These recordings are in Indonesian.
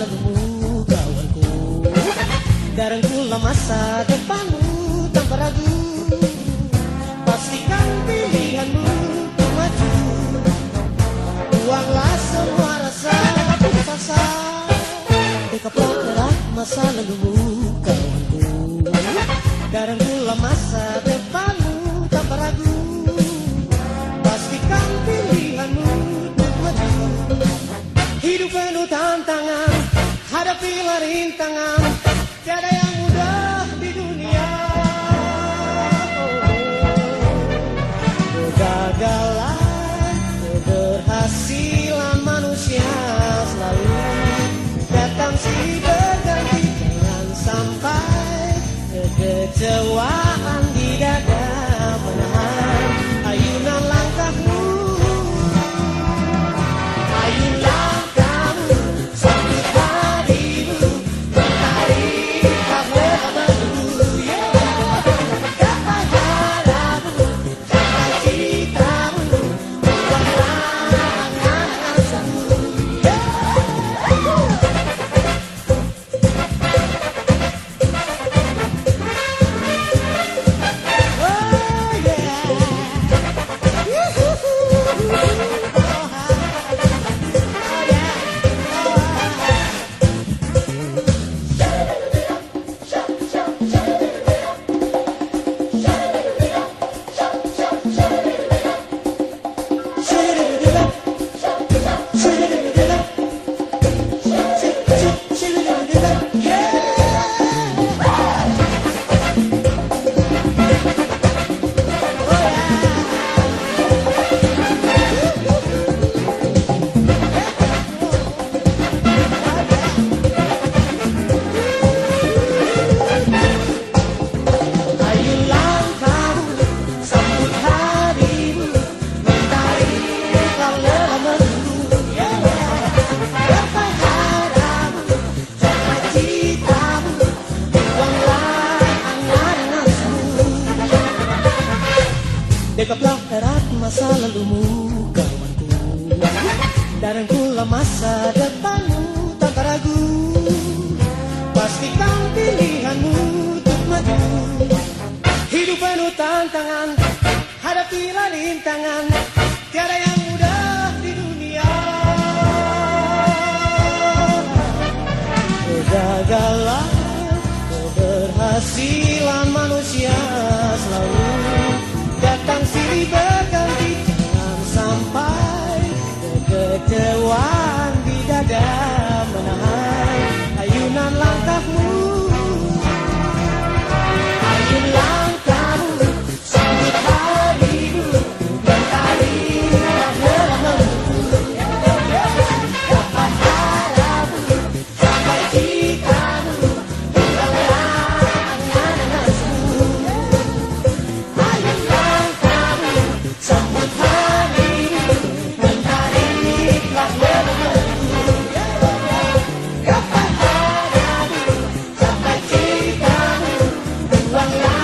lalumu kawanku, dan rangkulah masa depanmu tanpa ragu. Pastikan pilihanmu untuk maju, buanglah semua rasa putus asa. Dekaplah erat masa lalumu kawanku, dan rangkulah masa depanmu tanpa ragu. Pastikan pilihanmu untuk maju. Hidup penuh tantangan, hadapilah rintangan, tiada yang mudah di dunia. Kegagalan, keberhasilan manusia selalu datang silih berganti. Jangan sampai kekecewaan di dada menahan ayunan langkahmu. Ayunlah dekaplah erat masa lalumu kawanku, dan rangkulah masa depanmu tanpa ragu. Pastikan pilihanmu untuk maju. Hidup penuh tantangan, hadapilah rintangan, tiada yang mudah di dunia. Kegagalan, keberhasilan manusia selalu datang silih berganti. Jangan sampai kekecewaan di dada menahan ayunan langkahmu. Ayun langkahmu, sambut harimu, mentari rahmatmu. Dapat harapmu, sampai citamu, hilanglah angan-angan nasmu. Ayun sambut harimu, mentari rahmatmu. Gapai harapmu, sampai citamu, buanglah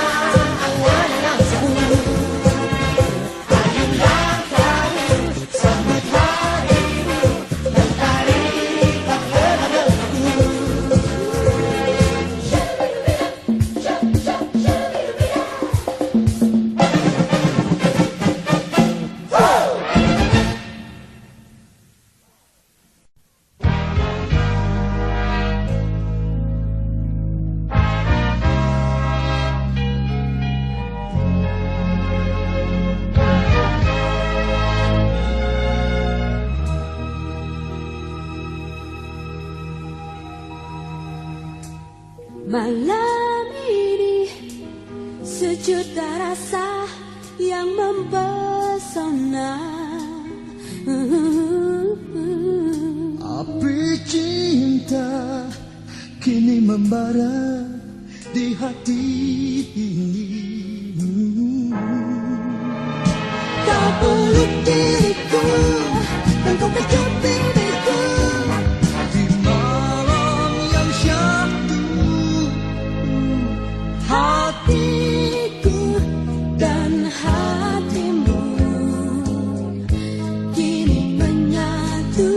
angan-angan nasmu. Ayun langkahmu, sambut harimu, mentari rahmatmu. Malam ini sejuta rasa yang mempesona. Api cinta kini membara di hati ini. Kau peluk diriku dan kau kecup bibirku. Di malam yang syahdu, Hatiku dan hatimu kini menyatu.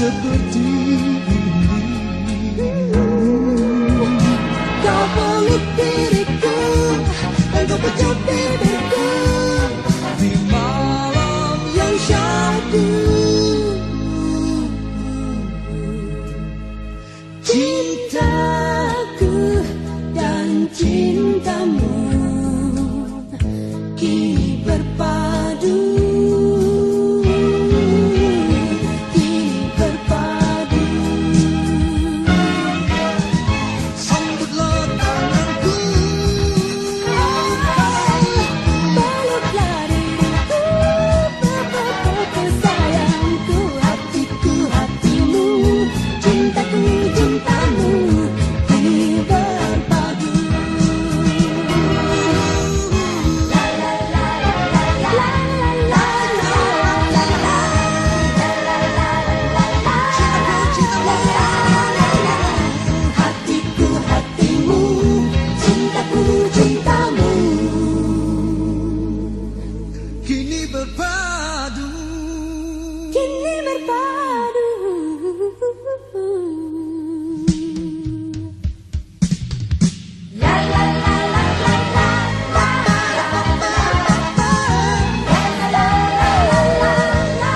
seperti ini. Kau peluk diriku dan kau pecut bibirku Di malam yang syahdu. Cintaku dan cintamu kini berpadu. Kini berpadu. sambutlah tanganku, Peluklah diriku, sayangku, hatiku, hatimu, cintaku, cintamu, kini berpadu. La la la la la la la la la la. Hatiku, hatimu, cintaku, cintamu. kini berpadu. Kini berpadu. La la la la la la la. La la la la la.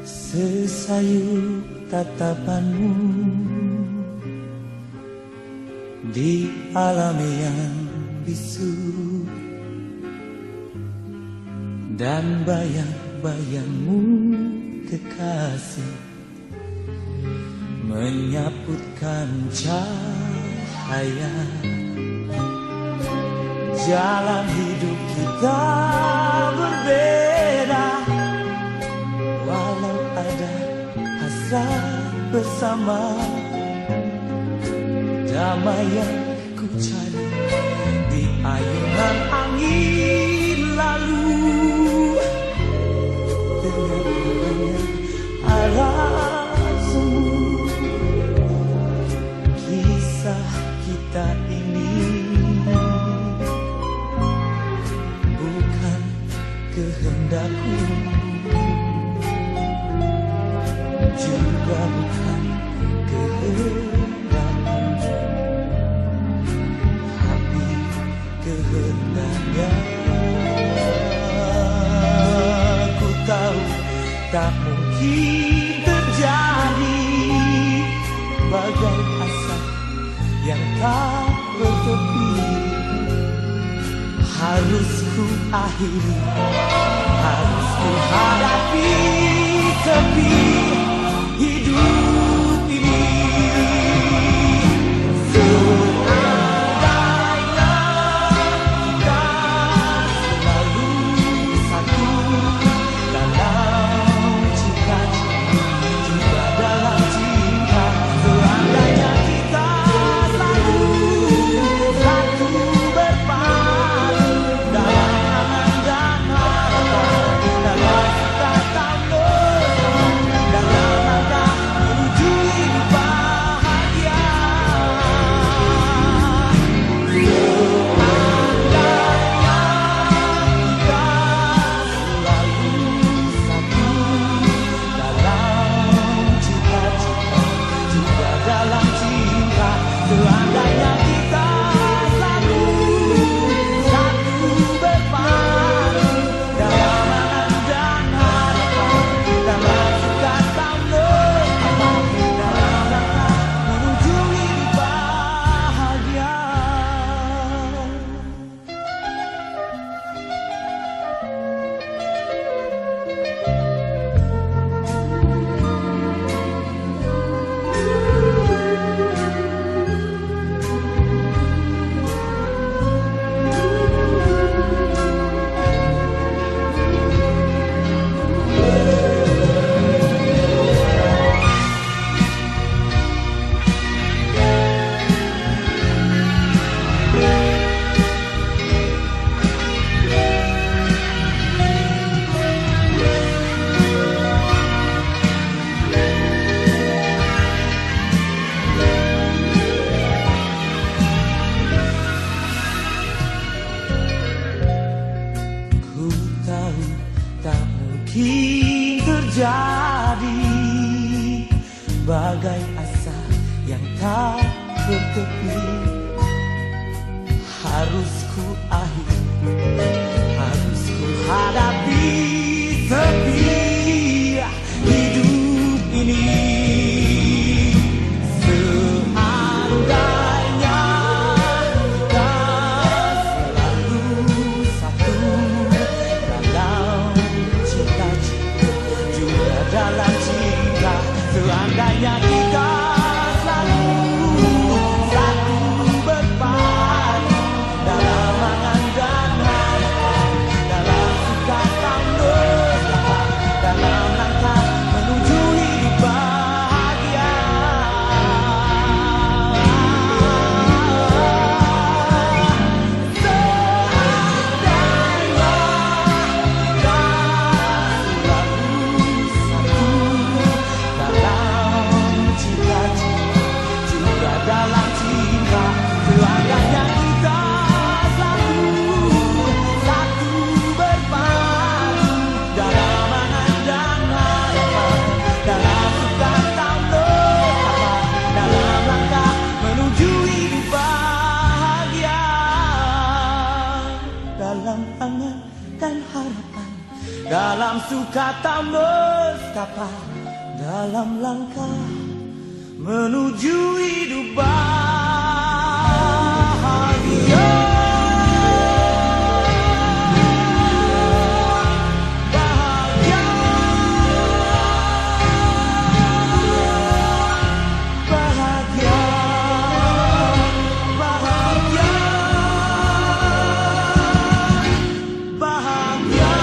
Sesayu tatapanmu di alam yang bisu, dan bayang-bayangmu kekasih menyaputkan cahaya jalan hidup kita berbeda. Walau ada hasrat bersama, damai yang ku cari di ayunan angin lalu. Ternyata hanya arah semu. Kisah kita ini bukan kehendakku, juga bukan kehendakmu, tapi kehendaknya. Ku tahu tak mungkin terjadi, bagai asap yang tak bertepi. Harus ku akhiri, harus ku hadapi tepi hidup ini. Seandainya kita selalu satu dalam cinta, juga dalam cinta. Seandainya kita selalu satu berpadu dalam angan dan harapan, dalam cita-cita terjadi, bagai asa yang tak bertepi. Harus ku akhiri, harus ku hadapi sepi hidup ini. Seandainya kan selalu satu dalam cita-cita, juga dalam cinta. Seandainya kita selalu satu berpadu dalam angan dan harapan, dalam suka dan duka, dalam langkah menuju hidup bahagia. Seandainya kita selalu satu dalam cita-cita, juga dalam cinta. Seandainya kita selalu satu berpadu dalam angan dan harapan, dalam suka dan duka, dalam langkah menuju hidup bahagia. Dalam angan dan harapan, dalam suka dan duka, dalam langkah menuju hidup bahagia. Bahagia, bahagia, bahagia, bahagia.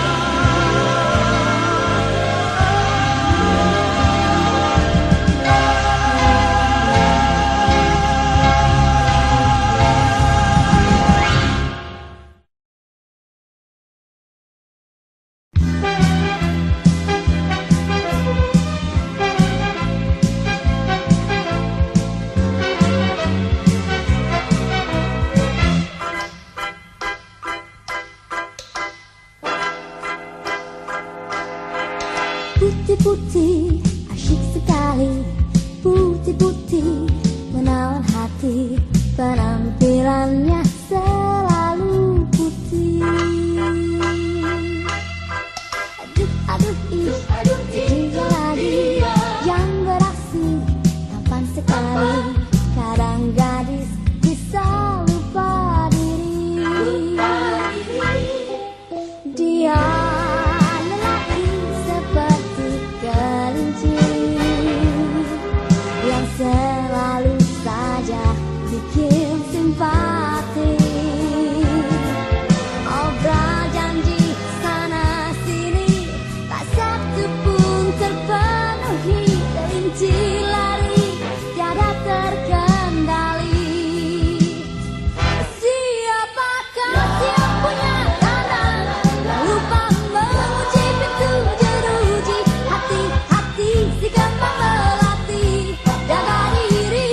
Putih-putih, asyik sekali. Putih-putih, menawan hati. Penampilannya selalu putih. Aduh, aduh, ih, dia lagi yang beraksi. Tampan sekali, kadang gadis bisa lupa diri. Dia lelaki seperti kelinci yang selalu saja bikin simpati. Obrol janji sana sini, tak satu pun terpenuhi. Kelinci lari tiada terkendali. Siapakah yang punya kandang yang lupa mengunci pintu jeruji? Hati-hati si gampang melatih, jaga diri.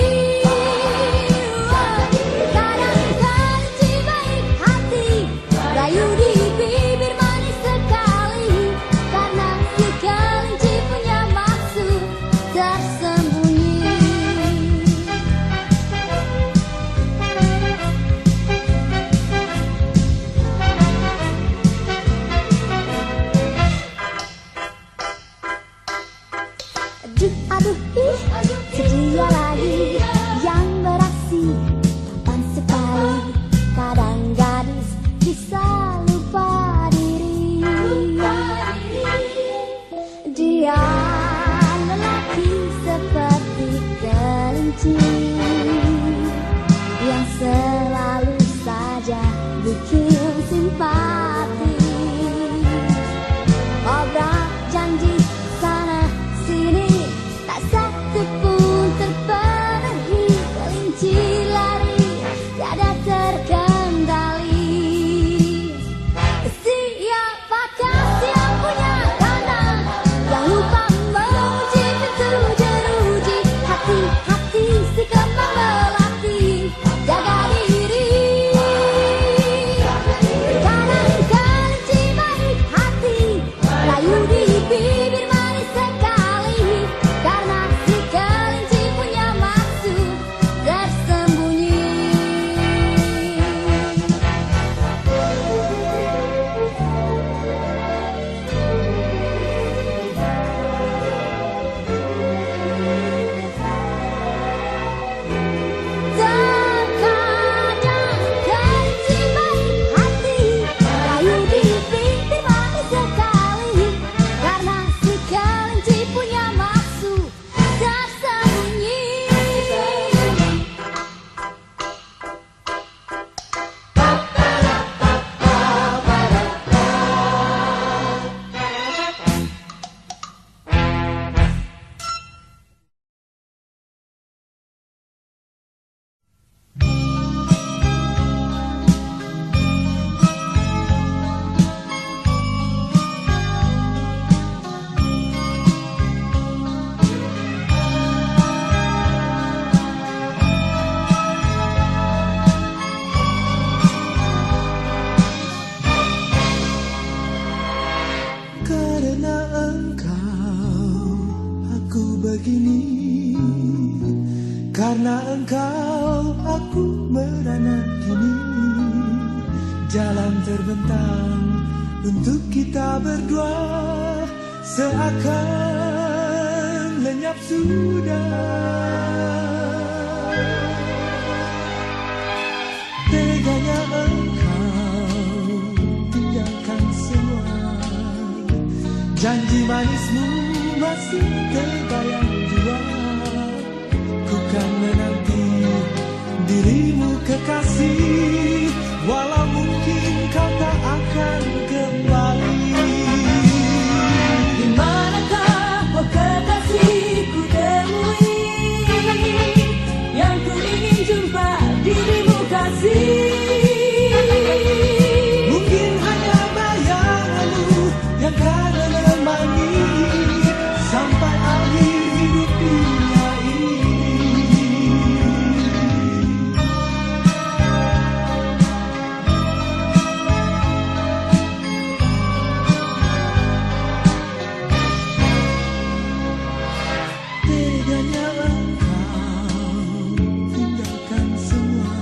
Kadang kelinci baik hati, rayu di bibir manis sekali, karena si kelinci punya maksud tersembunyi. Aduh, aduh, ih, sedia lagi yang beraksi. Tampan sekali, kadang gadis bisa lupa diri. Dia lelaki seperti kelinci yang selalu saja bikin simpati. Obrol janji sana sini, tak satu pun terpenuhi. Kelinci lari tiada terkendali. Siapakah yang punya kandang yang lupa mengunci pintu jeruji? Hati-hati si kembali. begini. Karena engkau aku merana kini. Jalan terbentang untuk kita berdua seakan lenyap sudah. Teganya engkau tinggalkan semua. Janji manismu masih terbayang jua. Ku kan menanti dirimu kekasih, walau mungkin kau tak akan kembali. Di manakah oh kekasihku temui, yang ku ingin jumpa dirimu kasih. Mungkin hanya bayanganmu yang kan menemani sampai akhir hidup dunia ini. Teganya engkau tinggalkan semua.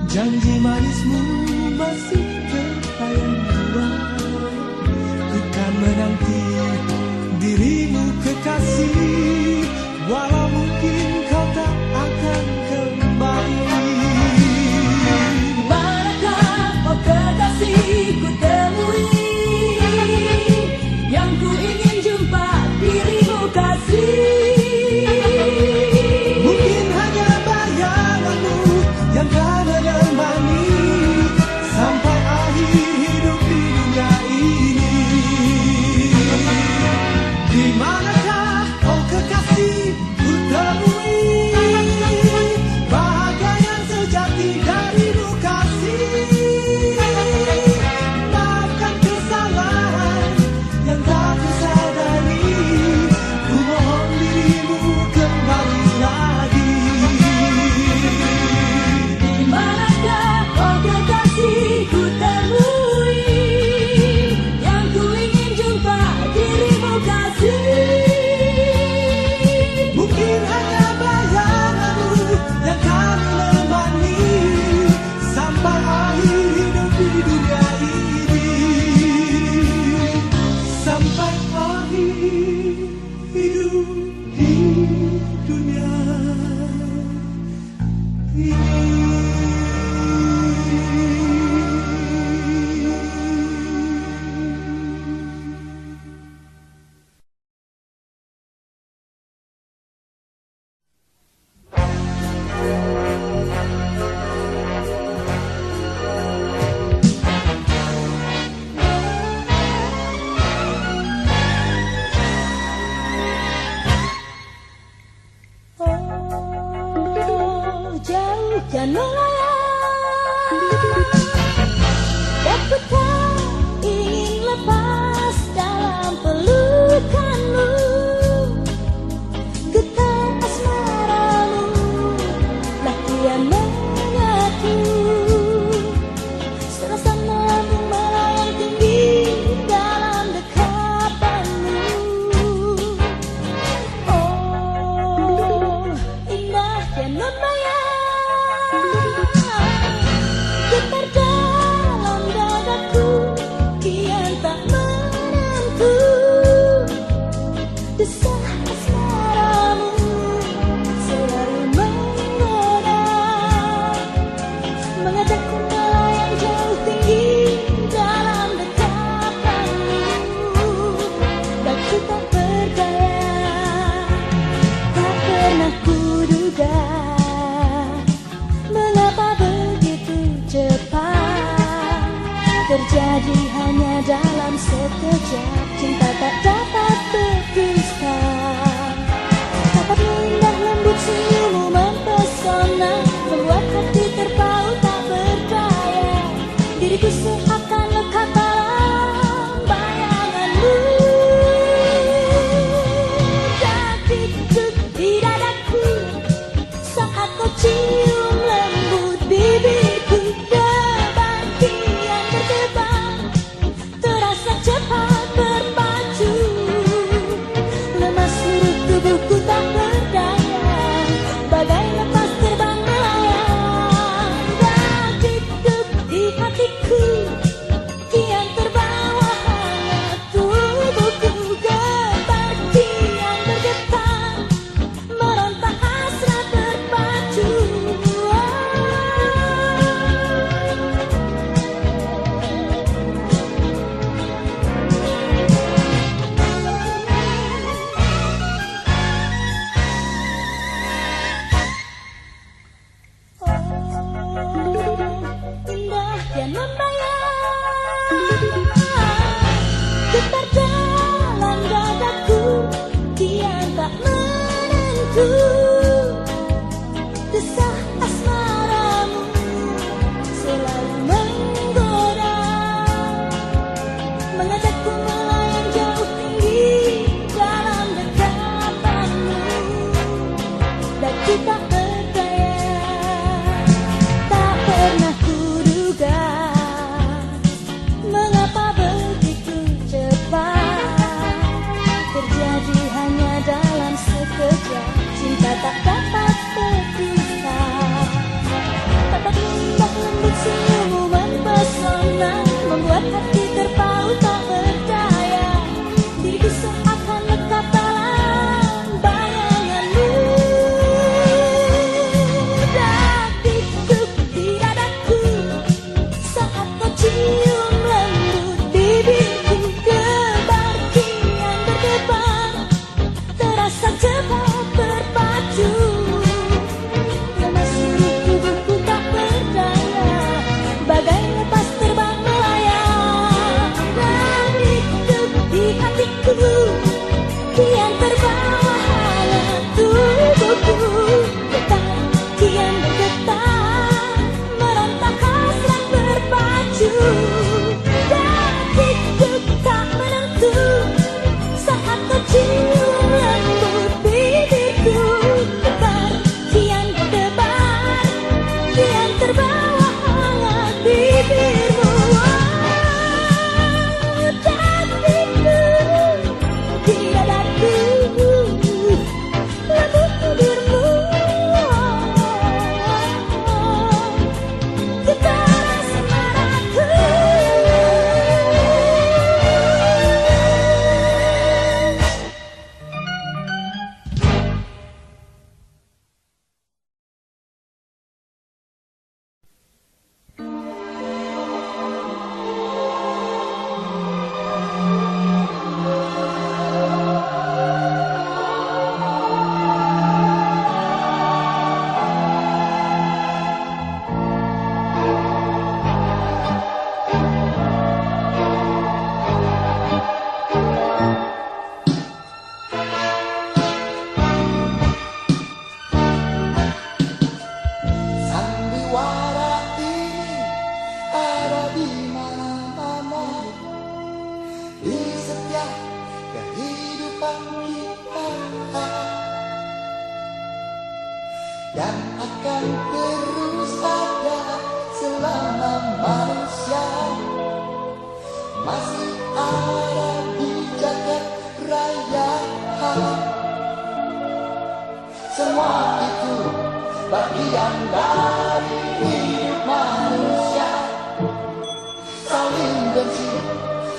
Janji manismu masih terbayang jua. Ku kan menanti dirimu kekasih, walau mungkin kau tak akan kembali. Manakah oh kekasihku temui, yang ku ingin jumpa dirimu kasih. Mungkin hanya bayanganmu yang kan menemani sampai akhir hidup di dunia ini. Di manakah oh kekasih ku temui bahagia yang sejati darimu kasih. Maafkan kesalahan yang tak ku sadari, ku mohon dirimu kembali lagi. Di manakah oh kekasihku temui, yang ku ingin jumpa dirimu kasih. Mungkin hanya bayanganmu yang kan menemani sampai akhir hidup di dunia ini. Sampai akhir hidup di dunia Oh, jauh dan melayang, aku tak ingin lepas dalam pelukanmu. Getar asmaramu lah kian menyatu, serasa melambung melayang tinggi dalam dekapanmu. Oh, indah dan non-bayang, getar dalam dadaku kian tak menentu. Desah asmaramu selalu menggoda, mengajakku melayang jauh tinggi dalam dekapanmu. Dan ku tak berdaya, tak pernah kuduga mengapa begitu cepat terjadi hanya dalam sekejap. Cinta tak dapat berdusta, dapat indah lembut senyummu mempesona, membuat hati terpaut tak berdaya. Diriku seakan lekat dalam bayanganmu. Detik-detik di dadaku saat kau cium lembut bibirku. Debar kian berdebar, terasa cepat kejam, cinta tak dapat berpisah. Tatap indah lembut senyummu mempesona, membuat hati terpaut tak berdaya. Diriku seakan lekat dalam bayanganmu. Detik-detik di dadaku saat kau cium lembut bibirku, gebar kian berdebar, terasa cepat berpacu. Lama seluruh tubuhku tak berdaya, bagai lepas terbang melayang. Detik-detik di hatiku kian terbawa hangat tubuhku, getar kian bergetar, merontak hasrat berpacu. Detik-detik tak menentu saat kau cium lembut bibirku, getar kian berdebar, kian terbawa hangat bibirmu. Detik-detik di dadaku lembut bibirmu, getar asmaraku. Sandiwara ini ada di mana-mana, di setiap kehidupan kita, dan akan terus ada selama manusia masih ada di jagat raya. Semua itu bagian dari hidup manusia, saling benci,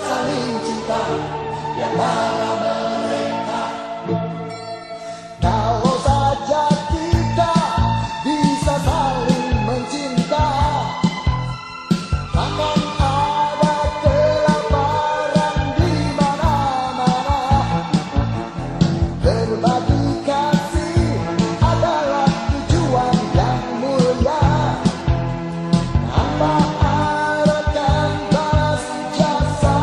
saling cinta di antara mereka. Kalau saja kita bisa saling mencinta, takkan ada kelaparan di mana-mana. Berbagi kasih adalah tujuan yang mulia, tanpa harapkan balas jasa.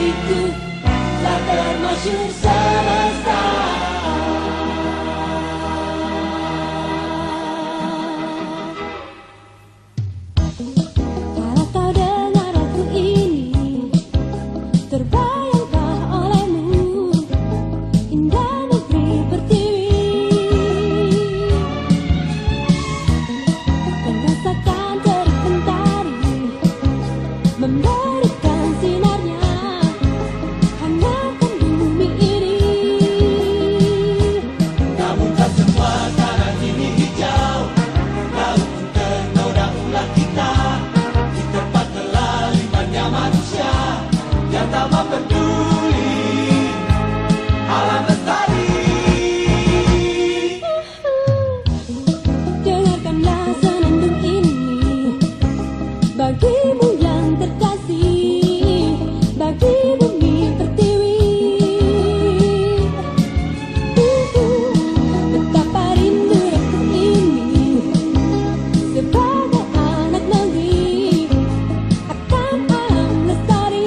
negeriku telah termasyur semesta. Kalau kau dengar lagu ini, terbayangkah olehmu indah negeri pertiwi, dan rasakan terik mentari memberikan sinarnya hangatkan bumi ini. Namun tak semua tanah ini hijau, laut pun ternoda ulah kita. Di tempat kelalimannya manusia yang tak mau peduli alam lestari. Dengarkanlah senandung ini bagimu yang terkasih, bagi bumi pertiwi. Betapa rindu aku ini sebagai anak negeri akan alam lestari.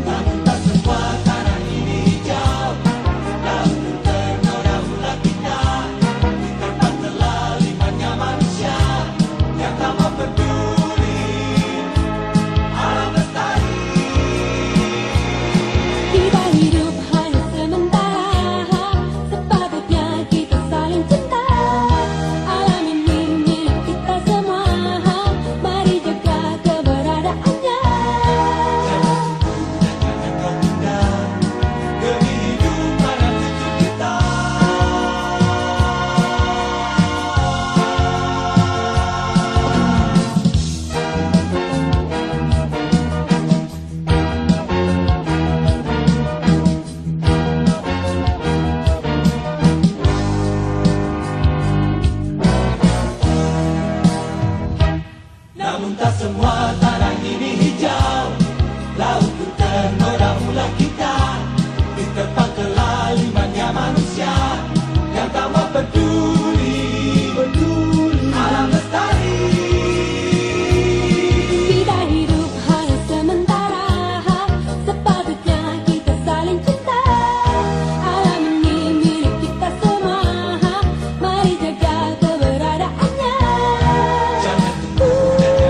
Namun tak semua tanah ini hijau, laut pun ternoda ulah kita. Di tempat kelalimannya manusia yang tak mau peduli alam lestari. Kita hidup hanya sementara, sepatutnya kita saling cinta. Alam ini milik kita semua, mari jaga keberadaannya. Jangan kau tunda demi hidup anak cucu kita. Namun tak semua tanah ini hijau, laut pun ternoda ulah kita. Di tempat kelalimannya manusia yang tak mau peduli alam lestari. Kita hidup hanya sementara, sepatutnya kita saling cinta. Alam ini milik kita semua, mari jaga keberadaannya. Jangan tunda,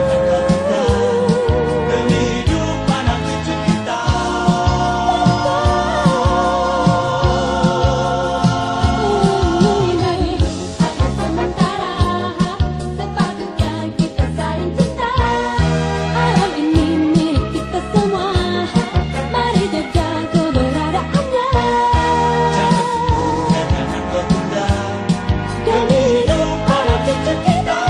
jangan kau tunda demi hidup anak cucu kita.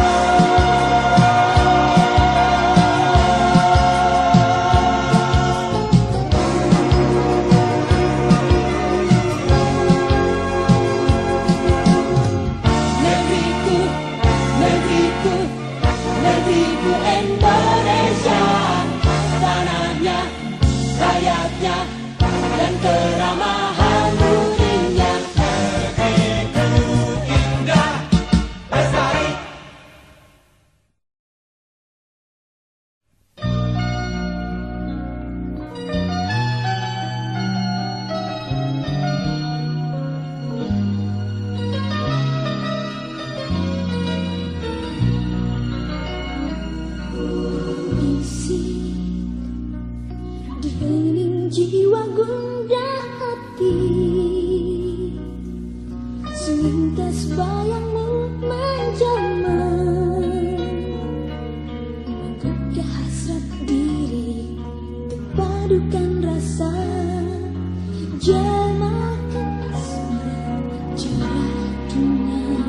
Selintas bayangmu menjelma, menggugah hasrat diri, terpadukan rasa, jamakan asmara, cerah dunia,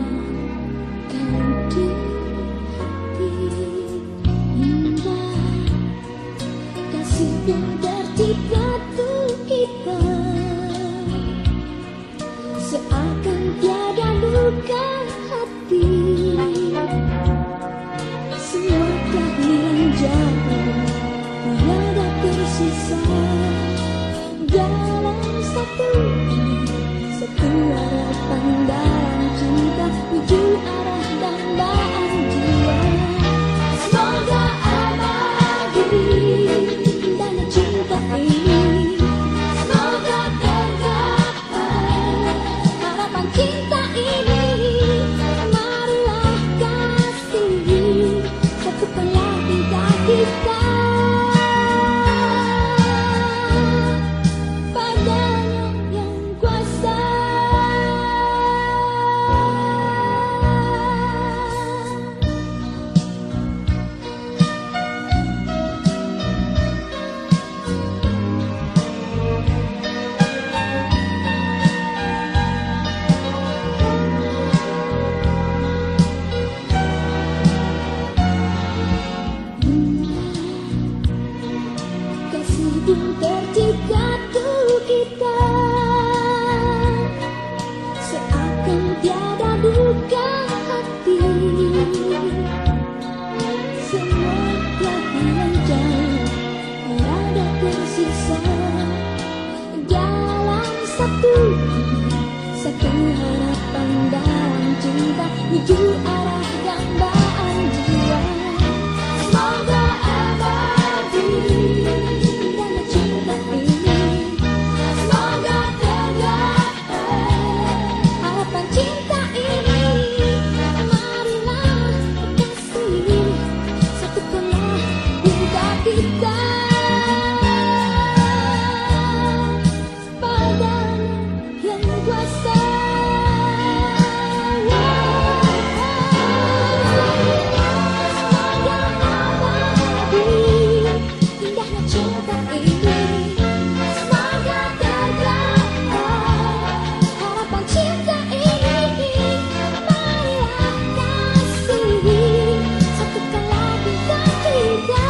kau di hati indah, kasih pun tercipta kita. Seakan tiada luka hati, semua kehilangan jauh, tiada tersisa dalam satu arah pandangan cinta, tuju arah dambaan jiwa. Semoga abadi dan pun tercipta untuk kita, seakan tiada duka hati. Semua telah hilang jauh, tiada tersisa dalam satu harapan dalam cinta menuju arah dambaan jiwa. Semoga abadi dalam cinta ini, semoga tergapai harapan cinta ini. Marilah kasih, satukanlah cinta kita padanya yang kuasa. Indahnya cinta ini, semoga tergapai harapan cinta ini. Marilah kasih, satukanlah cinta kita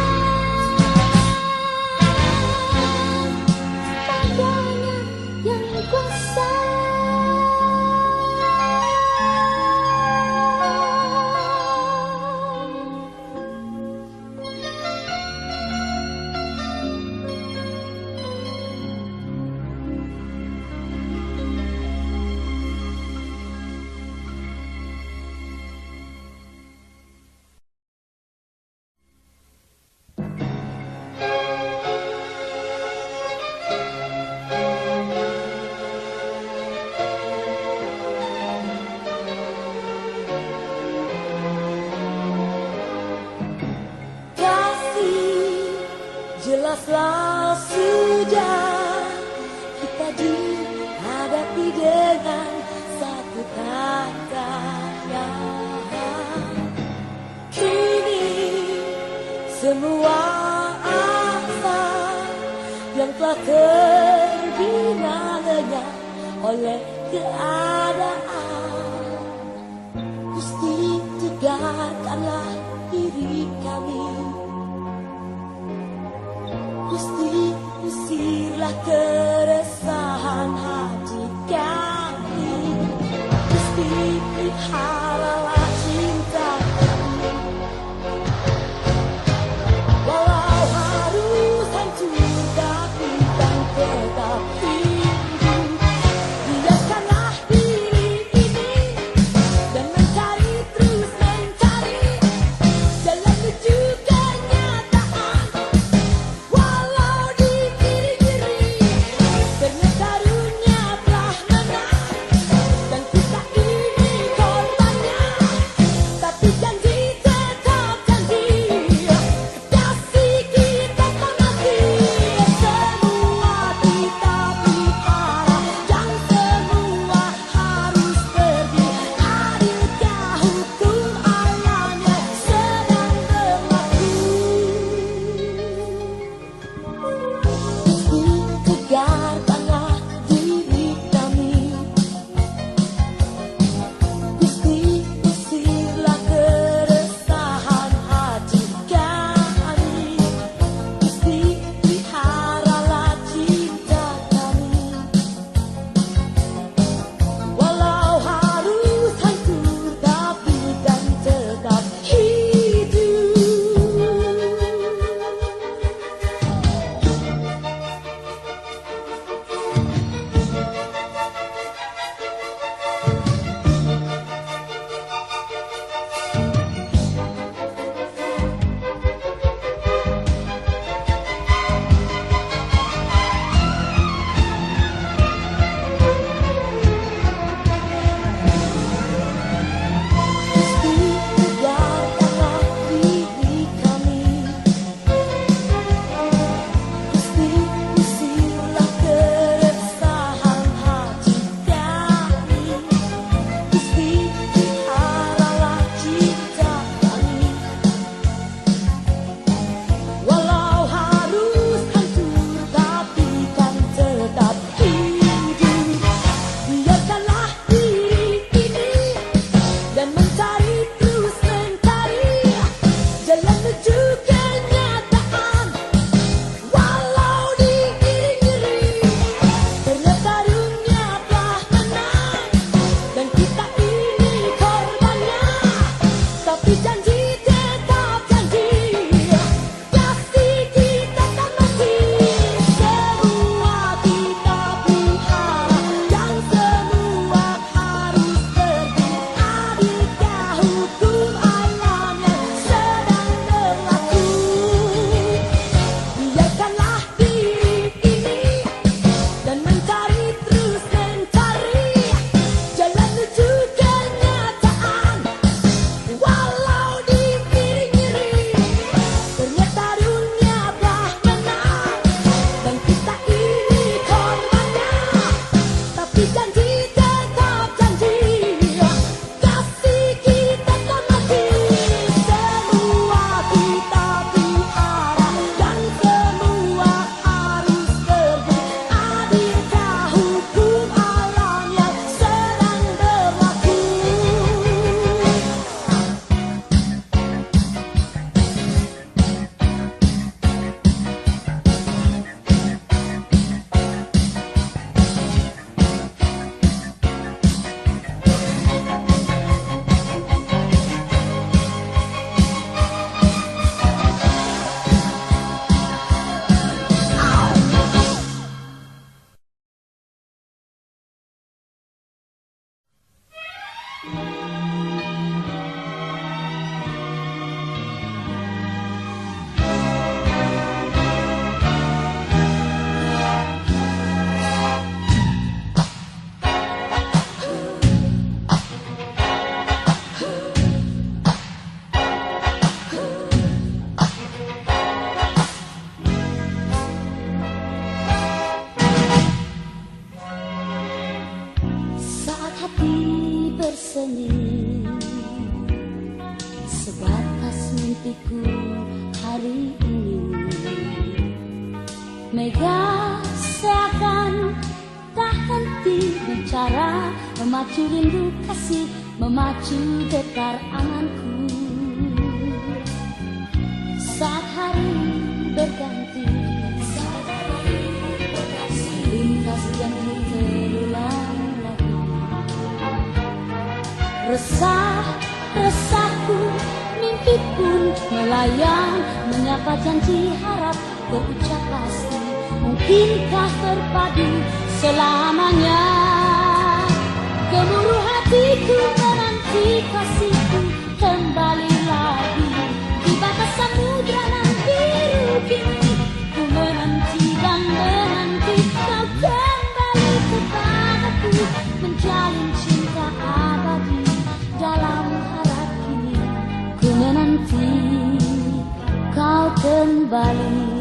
padanya yang kuasa. Kasih, jelaslah sudah kita dihadapi dengan satu katanya. Kini semua asa yang telah terbina lenyap oleh keadaan. Gusti, tegarkanlah diri kami. Gusti, usirlah keresahan hati kami. Gusti, peliharalah cinta kami. Walau harus hancur tapi kan tetap hidup. Biarkanlah diri ini dan mencari, terus mencari jalan menuju kenyataan. Walau dikiri-kiri, ternyata tersenyum. Sebatas mimpiku hari ini, mega seakan tak henti bicara, memacu rindu kasih, memacu detar anganku. Saat hari berganti, lintas janji terulang lagi. Resah-resahku, mimpi pun melayang, menyapa janji harap berucap pasti. Mungkinkah terpadu selamanya? Gemuruh hatiku menanti kasihku kembali lagi. Di batas samudra nan biru kini, ku menanti dan menanti kau kembali kepadaku, menjalin cinta abadi dalam harap kini. Ku menanti kau kembali.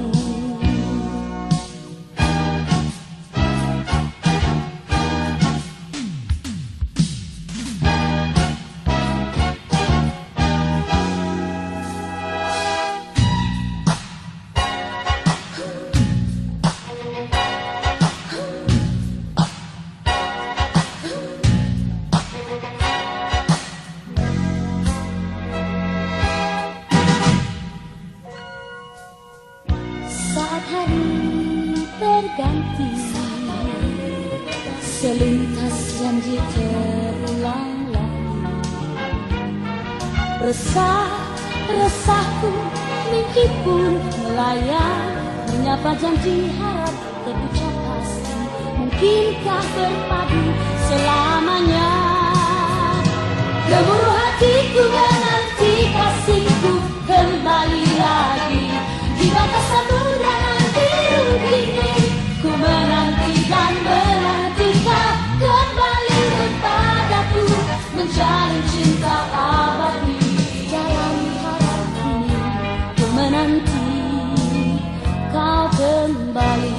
Saat hari berganti, selintas janji terulang lagi. Resah-resahku, mimpi pun melayang, menyapa janji harap terucap pasti. Mungkinkah berpadu selamanya? Gemuruh hatiku menanti kasihku kembali lagi. Di batas samudra nan biru kini, ku menanti dan menanti kau kembali kepadaku, menjalin cinta abadi dalam harap kini. Ku menanti kau kembali.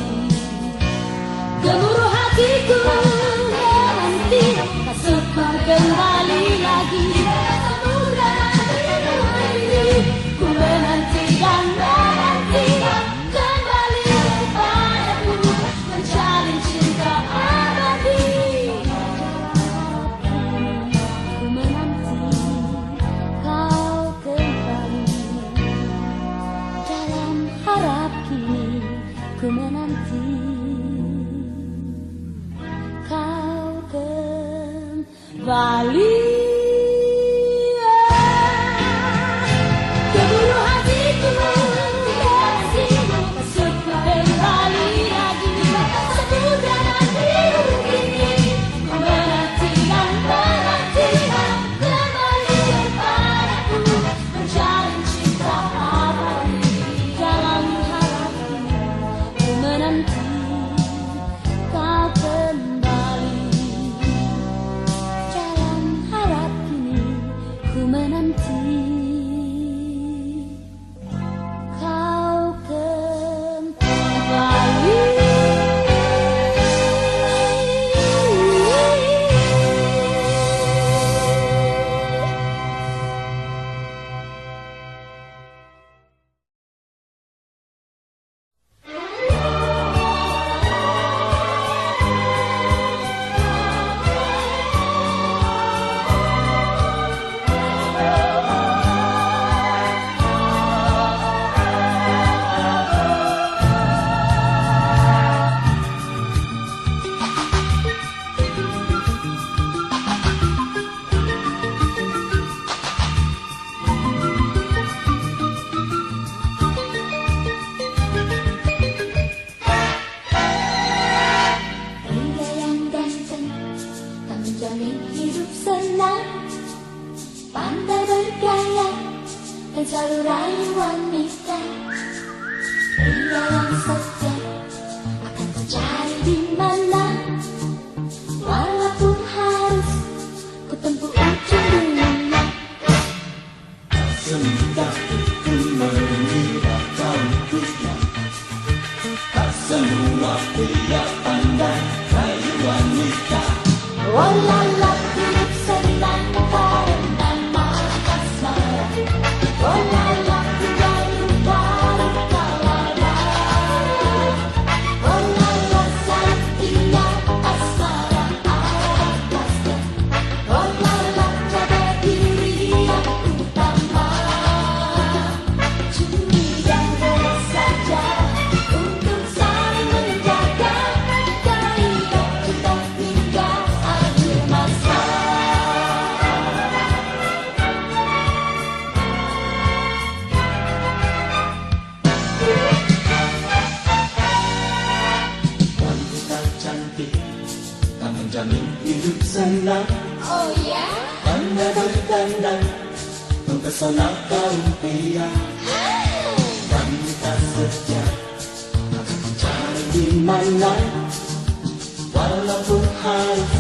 Gemuruh hatiku menanti kasihku kembali lagi. Di batas samudra nan biru kini, ku menanti dan menanti kembali kepadaku, menjalin cinta abadi. Ku menanti kau kembali dalam harap kini. Ku menanti kau kembali. Gemuruh hatiku kasihmu kasihku kembali lagi. Di batas samudra nan biru kini, ku menanti dan menanti kau kembali kepadaku, menjalin cinta abadi dalam harap kini. Ku menanti kau kembali dalam harap kini. Ku menanti kau kembali. Pria yang ganteng tak menjamin hidup senang, pandai bergaya dan selalu rayu wanita. Pria yang setia akan tercari di mana, walaupun harus ku tempuh ujung dunia. Semudah itu mengira kau punya, tak semua pria pandai rayu wanita. Walau hidup senang. menjamin hidup senang. Oh ya? Pandai berdandang, mempesona kaum pria. Wanita setia akan ku cari di mana, walaupun harus